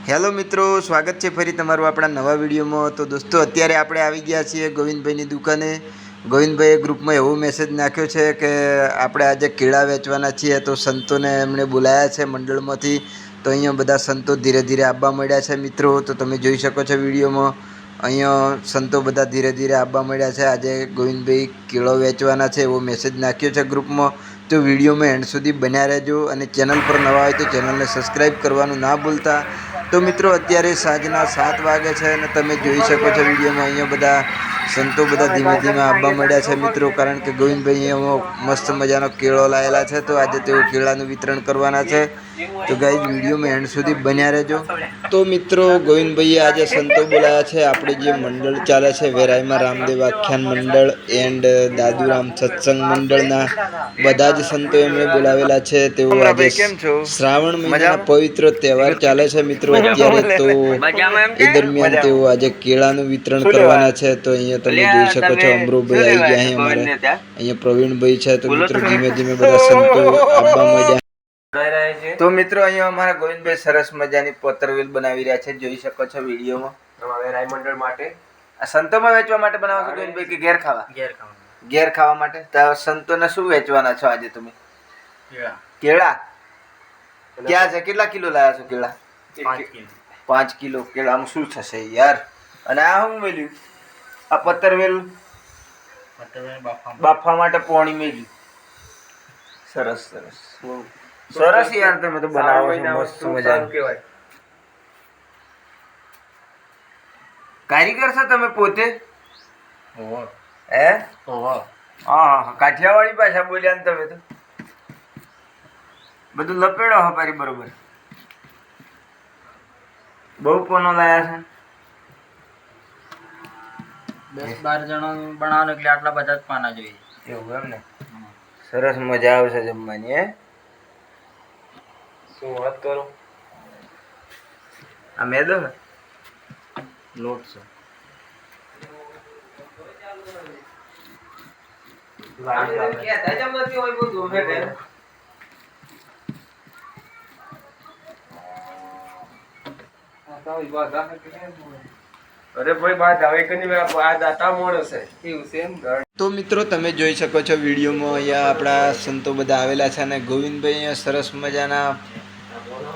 Hello મિત્રો, સ્વાગત છે ફરી તમારું આપણા નવા વિડીયોમાં। તો દોસ્તો, અત્યારે આપણે આવી ગયા છીએ ગોવિંદભાઈની દુકાને। ગોવિંદભાઈએ ગ્રુપમાં એવો મેસેજ નાખ્યો છે કે આપણે આજે કેળા વેચવાના છીએ, તો સંતોને એમણે બોલાયા છે મંડળમાંથી। તો અહીંયા બધા સંતો ધીરે ધીરે આવવા મળ્યા છે મિત્રો। તો તમે જોઈ શકો છો વિડીયોમાં, અહીંયા સંતો બધા ધીરે ધીરે આવવા મળ્યા છે। આજે ગોવિંદભાઈ કેળો વેચવાના છે એવો મેસેજ નાખ્યો છે ગ્રુપમાં। તો વિડીયોમાં એન્ડ સુધી બન્યા રહેજો, અને ચેનલ પર નવા હોય તો ચેનલને સબસ્ક્રાઈબ કરવાનું ના ભૂલતા। તો મિત્રો, અત્યારે સાંજના 7 વાગે છે અને તમે જોઈ શકો છો વિડીયોમાં અહીંયા બધા સંતો બધા ધીમે ધીમે આવવા મળ્યા છે મિત્રો। કારણ કે ગોવિંદભાઈ અહીંયા મસ્ત મજાનો કેળો લાવેલા છે, તો આજે તેઓ કેળાનું વિતરણ કરવાના છે। તો ગાઈઝ, વિડીયોમાં એન્ડ સુધી બન્યા રહેજો। તો મિત્રો, ગોવિંદભાઈએ આજે સંતો બોલાયા છે। આપણે જે મંડળ ચાલે છે વેરાઈમાં રામદેવ આખ્યાન મંડળ એન્ડ દાદુરામ સત્સંગ મંડળના બધા જ સંતો એમણે બોલાવેલા છે। તેઓ આજે શ્રાવણ મહિનાના પવિત્ર તહેવાર ચાલે છે મિત્રો અત્યારે, તો એ દરમિયાન તેઓ આજે કેળાનું વિતરણ કરવાના છે। તો અહીંયા તમે જોઈ શકો છો અમરુભાઈ આવી ગયા અહીં અમારે, અહીંયા પ્રવીણભાઈ છે। તો મિત્રો, ધીમે ધીમે બધા સંતો આવવા માંડ્યા। તો મિત્રો, અહીંયા અમારા ગોવિંદભાઈ સરસ મજાની પતરવેલ બનાવી રહ્યા છે, જોઈ શકો છો વિડીયોમાં। રાય મંડળ માટે આ સંતોમાં વેચવા માટે બનાવો છો ગોવિંદભાઈ, કે ઘેર ખાવા? ઘેર ખાવા માટે। તો સંતોને શું વેચવાના છો આજે તમે? કેળા। ક્યાં છે? કેટલા કિલો લાયા છો કેળા? 5 કિલો કેળામાં શું થશે યાર? અને આ શું મેલ્યું? આ પતરવેલ બાફવા માટે પોણી મેલ્યું। સરસ સરસ સરસ યાર, તમે તો બનાવો છો મસ્ત મજાનું। કારીગર છો તમે પોતે? હે? હા, કાઠિયાવાડી ભાષા બોલ્યા ને તમે તો। બધું લપેડો હપારી બરોબર। બહુ કોનો લાયા છે? 10-12 જણો બનાવવાનું એટલે આટલા બધા જ પાના જોઈએ। એવું એમ ને? સરસ મજા આવશે જમવાની। હે, શું વાત કરો? આ મેદો ને લોટ છે। અરે ભાઈ, બાદ આવે કે નહીં, આ દાતા મોડો છે એવું છે એમ। તો મિત્રો, તમે જોઈ શકો છો વિડીયોમાં અહીંયા આપણા સંતો બધા આવેલા છે, અને ગોવિંદભાઈ અહીંયા સરસ મજાના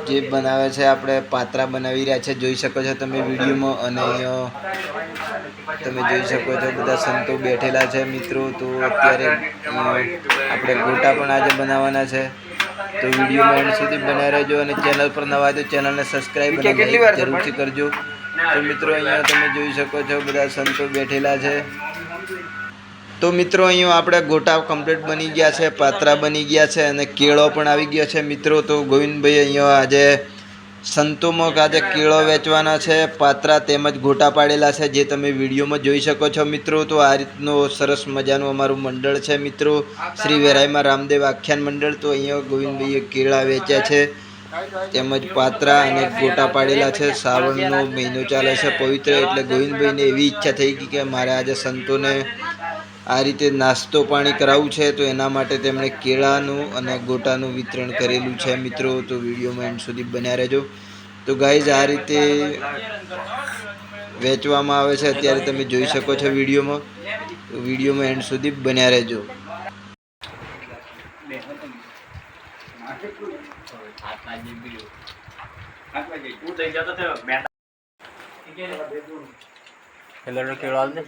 જે બનાવે છે, આપણે પાત્રા બનાવી રહ્યા છે, જોઈ શકો છો તમે વિડીયોમાં। અને અહીંયા તમે જોઈ શકો છો બધા સંતો બેઠેલા છે મિત્રો। તો અત્યારે આપણે ગોટા પણ આજે બનાવવાના છે। તો વિડીયોમાં એન્ડ સુધી બન્યા રહેજો, અને ચેનલ પર નવા તો ચેનલને સબસ્ક્રાઈબ અને લાઈક જરૂરથી કરજો। તો મિત્રો, અહીંયા તમે જોઈ શકો છો બધા સંતો બેઠેલા છે। તો મિત્રો, અહીંયા આપણે ગોટા કમ્પ્લીટ બની ગયા છે, પાત્રા બની ગયા છે, અને કેળો પણ આવી ગયો છે મિત્રો। તો ગોવિંદભાઈ અહીંયા આજે સંતોમાં આજે કેળો વેચવાના છે, પાત્રા તેમજ ગોટા પાડેલા છે, જે તમે વિડીયોમાં જોઈ શકો છો મિત્રો। તો આ રીતનો સરસ મજાનું અમારું મંડળ છે મિત્રો, શ્રી વેરાઈમાં રામદેવ આખ્યાન મંડળ। તો અહીંયા ગોવિંદભાઈએ કેળા વેચ્યા છે, તેમજ પાત્રા અને ગોટા પાડેલા છે। શ્રાવણનો મહિનો ચાલે છે પવિત્ર, એટલે ગોવિંદભાઈને એવી ઈચ્છા થઈ ગઈ કે મારે આજે સંતોને આ રીતે નાસ્તો પાણી કરાવવું છે, તો એના માટે તેમણે કેળાનું અને ગોટાનું વિતરણ કરેલું છે મિત્રો। તો વિડીયોમાં એન્ડ સુધી બન્યા રહેજો। તો ગાઈઝ, આ રીતે વેચવામાં આવે છે અત્યારે, તમે જોઈ શકો છો વિડીયોમાં। તો વિડીયોમાં એન્ડ સુધી બન્યા રહેજો। પેલો કેળો આલ દે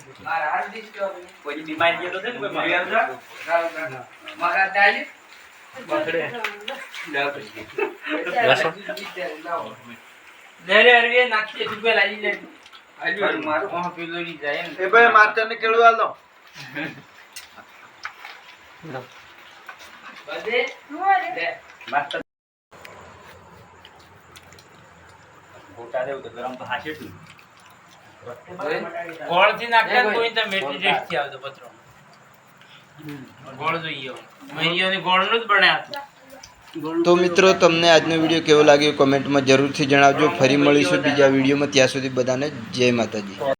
કોઈ બીમાર ગયો તો ને કોઈ મારી આવજો મારા તાજી બકડે રસો દેરે અરવે નાખી તું પે લાજી લે આજુ મારો ઓહ પેલો ની જાય ને એ ભાઈ મારતર ને કેળો આલ દો બદે દે માસ્ટર ગોટા દેવ તો ગરમ તો હાશે તું ગોળ થી નાખે કોઈ તો મેટી ટેસ્ટ થી આવતો પત્રો ગોળ જોઈએ મહિયાને ગોળ નું જ બનાવ્યા। તો મિત્રો, તમને આજનો વિડીયો કેવો લાગ્યો કમેન્ટમાં જરૂરથી જણાવજો। ફરી મળીશું બીજા વિડીયોમાં, ત્યાં સુધી બધાને જય માતાજી।